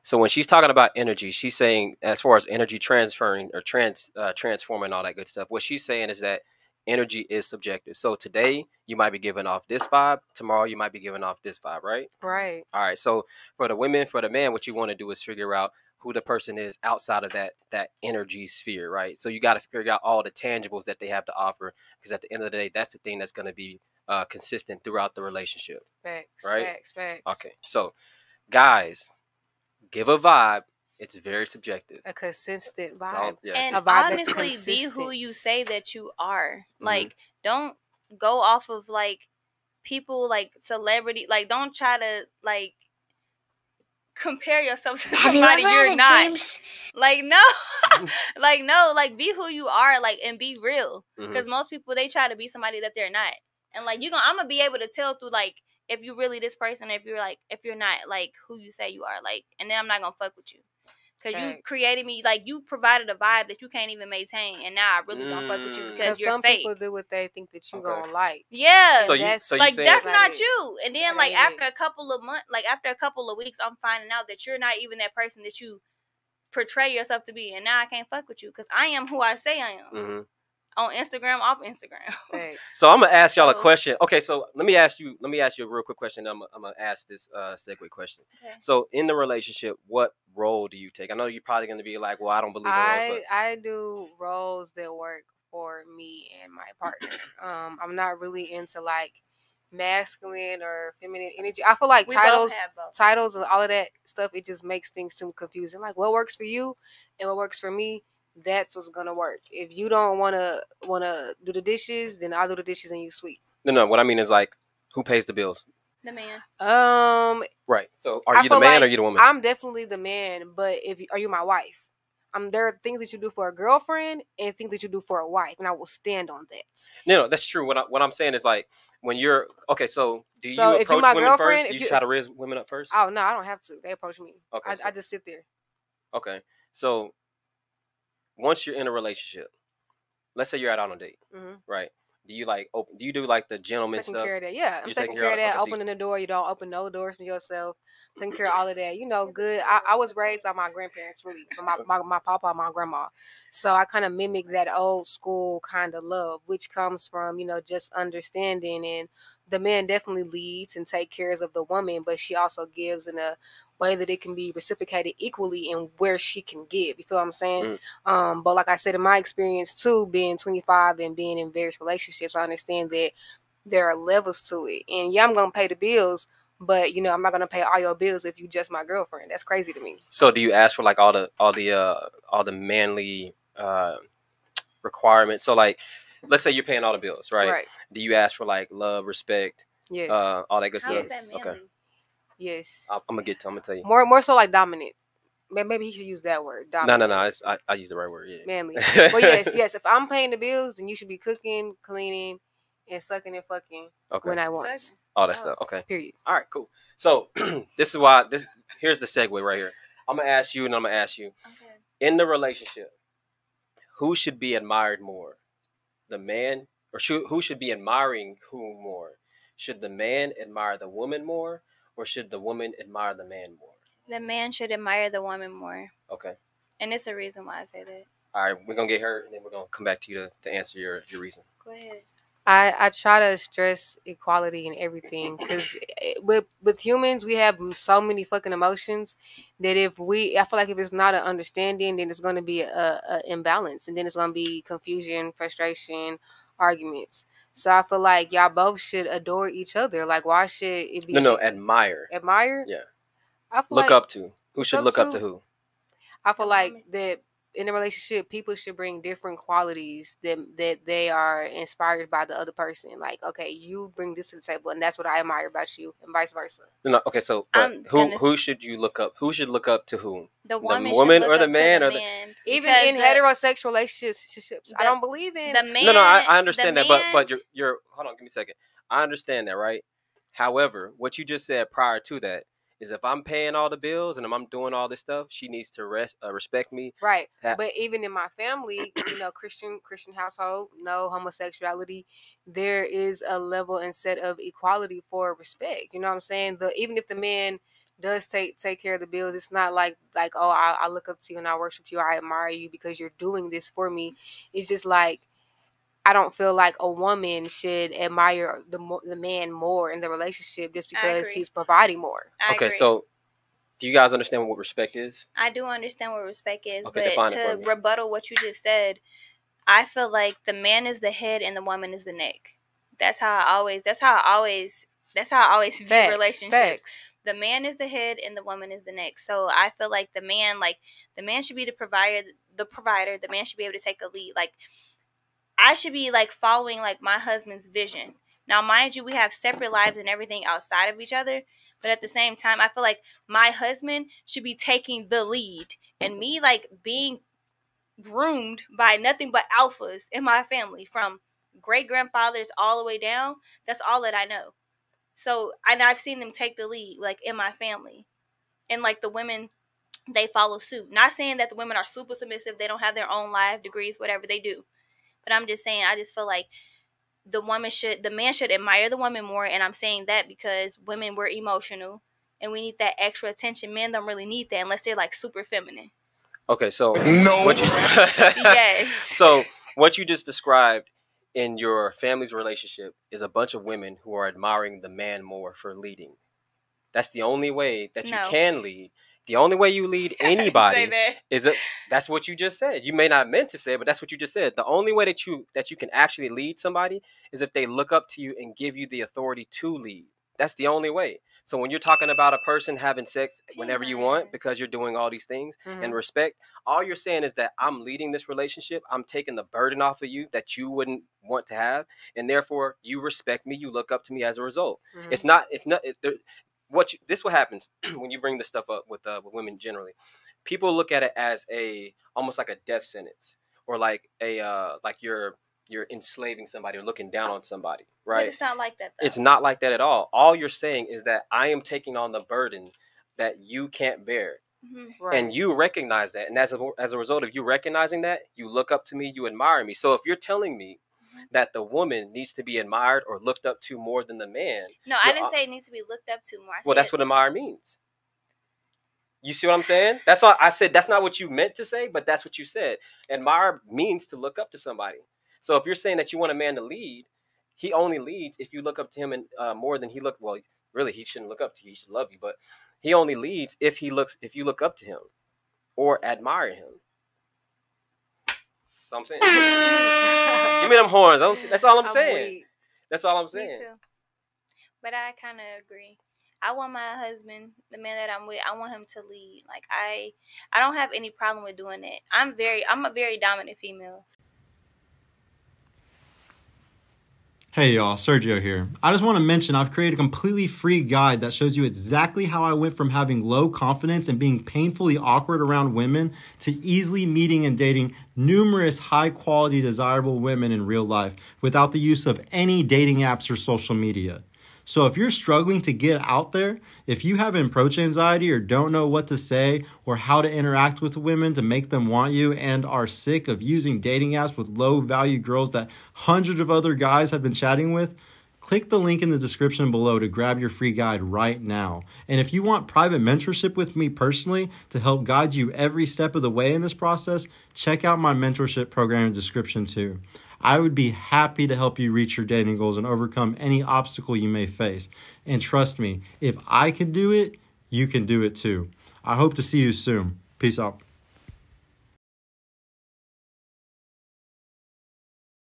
So when she's talking about energy, she's saying as far as energy transferring or transforming all that good stuff. What she's saying is that energy is subjective. So today you might be giving off this vibe. Tomorrow you might be giving off this vibe, right? Right. All right. So for the women, for the man, what you want to do is figure out who the person is outside of that energy sphere, right? So you got to figure out all the tangibles that they have to offer, because at the end of the day, that's the thing that's going to be consistent throughout the relationship. Facts. Right? Facts. Okay. So guys, give a vibe. It's very subjective. A consistent It's all- vibe. yeah, And A vibe that's honestly, be consistent. who you say that you are. Mhm. Like, don't go off of like people, like celebrity. Like, don't try to like compare yourself to somebody you're not. Like, no. Like, no, like be who you are, like, and be real. Because most people, they try to be somebody that they're not. And like, I'm gonna be able to tell through like if you're really this person, if you're not like who you say you are, like, and then I'm not gonna fuck with you. Because you created me, like, you provided a vibe that you can't even maintain, and now I really don't fuck with you because you're some fake. people do what they think that you gonna like. Yeah. So like, that's not you. And then, like, after a couple of months, like, after a couple of weeks, I'm finding out that you're not even that person that you portray yourself to be, and now I can't fuck with you because I am who I say I am. On Instagram, off Instagram. So I'm gonna ask y'all a question. Okay, so let me ask you a real quick question. I'm gonna ask this segue question. Okay. So in the relationship, what role do you take? I know you're probably gonna be like, well, I don't believe in roles, but I do roles that work for me and my partner. I'm not really into like masculine or feminine energy. I feel like titles and all of that stuff, it just makes things too confusing. Like, what works for you and what works for me, that's what's gonna work. If you don't wanna do the dishes, then I'll do the dishes and you sweep. No. What I mean is, like, who pays the bills? The man. Right. So are you the man or are you the woman? I'm definitely the man, but are you my wife? There are things that you do for a girlfriend and things that you do for a wife, and I will stand on that. No, that's true. What I'm saying is, like, when you're okay, so do you approach women first? Do you try to raise women up first? Oh no, I don't have to. They approach me. Okay, I just sit there. Okay, so once you're in a relationship, let's say you're out on a date, right? Do you do like the gentleman stuff? Taking care of that, yeah. I'm taking care of that. Opening the door, you don't open no doors for yourself. Taking care of all of that, good. I was raised by my grandparents, really, my papa, my grandma. So I kind of mimic that old school kind of love, which comes from just understanding. And the man definitely leads and takes care of the woman, but she also gives in a way that it can be reciprocated equally and where she can give. You feel what I'm saying? But like I said, in my experience too, being 25 and being in various relationships, I understand that there are levels to it. And yeah, I'm gonna pay the bills, but I'm not gonna pay all your bills if you just my girlfriend. That's crazy to me. So do you ask for like all the manly requirements? So like, let's say you're paying all the bills, right? Right. Do you ask for like love, respect, yes, all that good stuff? Yes. Okay. Yes. I'm gonna tell you. More so like dominant. Maybe he should use that word. Dominant. No. I use the right word. Yeah. Manly. But yes. If I'm paying the bills, then you should be cooking, cleaning, and sucking and fucking when I want. All that stuff. Okay. Period. All right. Cool. So here's the segue right here. I'm gonna ask you, and I'm gonna ask you. Okay. In the relationship, who should be admired more, the man, or who should be admiring who more? Should the man admire the woman more, or should the woman admire the man more? The man should admire the woman more. Okay. And it's a reason why I say that. All right, we're gonna get her, and then we're gonna come back to you to answer your reason. Go ahead. I try to stress equality in everything because with humans we have so many fucking emotions that I feel like if it's not an understanding, then it's going to be a imbalance, and then it's going to be confusion, frustration, arguments. So I feel like y'all both should adore each other. Like, why should it be? No, admire. Admire? Yeah. I feel look up to. Who should look up to who? I feel like that in a relationship, people should bring different qualities that they are inspired by the other person. Like, okay, you bring this to the table, and that's what I admire about you, and vice versa. No, okay, so who should you look up? Who should look up to whom? The woman or the man, or even in heterosexual relationships. I don't believe in the man. No, I understand that, but you're hold on, give me a second. I understand that, right? However, what you just said prior to that is if I'm paying all the bills and I'm doing all this stuff, she needs to respect me. Right. But even in my family, Christian household, no homosexuality, there is a level and set of equality for respect. You know what I'm saying? Even if the man does take care of the bills. It's not like oh, I look up to you and I worship you, I admire you because you're doing this for me. It's just like I don't feel like a woman should admire the man more in the relationship just because he's providing more. I agree. So do you guys understand what respect is? I do understand what respect is, okay, but to rebuttal what you just said, I feel like the man is the head and the woman is the neck. That's how I always view relationships. Facts. The man is the head and the woman is the neck. So I feel like the man should be the provider. The man should be able to take a lead. Like, I should be like following like my husband's vision. Now, mind you, we have separate lives and everything outside of each other. But at the same time, I feel like my husband should be taking the lead, and me like being groomed by nothing but alphas in my family, from great grandfathers all the way down. That's all that I know. So, and I've seen them take the lead, like in my family, and like the women, they follow suit. Not saying that the women are super submissive; they don't have their own life, degrees, whatever they do. But I'm just saying, I just feel like the man should admire the woman more, and I'm saying that because women, we're emotional, and we need that extra attention. Men don't really need that unless they're like super feminine. Okay, so yes. So what you just described in your family's relationship is a bunch of women who are admiring the man more for leading. That's the only way that you can lead. The only way you lead anybody is that's what you just said. You may not meant to say it, but that's what you just said. The only way that you can actually lead somebody is if they look up to you and give you the authority to lead. That's the only way. So when you're talking about a person having sex whenever you want because you're doing all these things and respect, all you're saying is that I'm leading this relationship. I'm taking the burden off of you that you wouldn't want to have, and therefore you respect me. You look up to me as a result. This is what happens when you bring this stuff up with women generally. People look at it as almost like a death sentence, or like you're enslaving somebody or looking down on somebody, right? But it's not like that, though. It's not like that at all. All you're saying is that I am taking on the burden that you can't bear. Right. And you recognize that. And as a result of you recognizing that, you look up to me, you admire me. So if you're telling me that the woman needs to be admired or looked up to more than the man. No, I didn't say it needs to be looked up to more. Well, that's what admire means. You see what I'm saying? That's all I said. That's not what you meant to say, but that's what you said. Admire means to look up to somebody. So if you're saying that you want a man to lead, he only leads if you look up to him and more than he well, really, he shouldn't look up to you. He should love you, but he only leads if you look up to him or admire him. That's all I'm saying. Give me them horns. That's all I'm saying. Weak. That's all I'm saying. Me too. But I kind of agree. I want my husband, the man that I'm with, I want him to lead. Like I don't have any problem with doing that. I'm a very dominant female. Hey y'all, Sergio here. I just want to mention I've created a completely free guide that shows you exactly how I went from having low confidence and being painfully awkward around women to easily meeting and dating numerous high quality desirable women in real life without the use of any dating apps or social media. So if you're struggling to get out there, if you have approach anxiety or don't know what to say or how to interact with women to make them want you and are sick of using dating apps with low value girls that hundreds of other guys have been chatting with, click the link in the description below to grab your free guide right now. And if you want private mentorship with me personally to help guide you every step of the way in this process, check out my mentorship program in the description too. I would be happy to help you reach your dating goals and overcome any obstacle you may face. And trust me, if I can do it, you can do it too. I hope to see you soon. Peace out.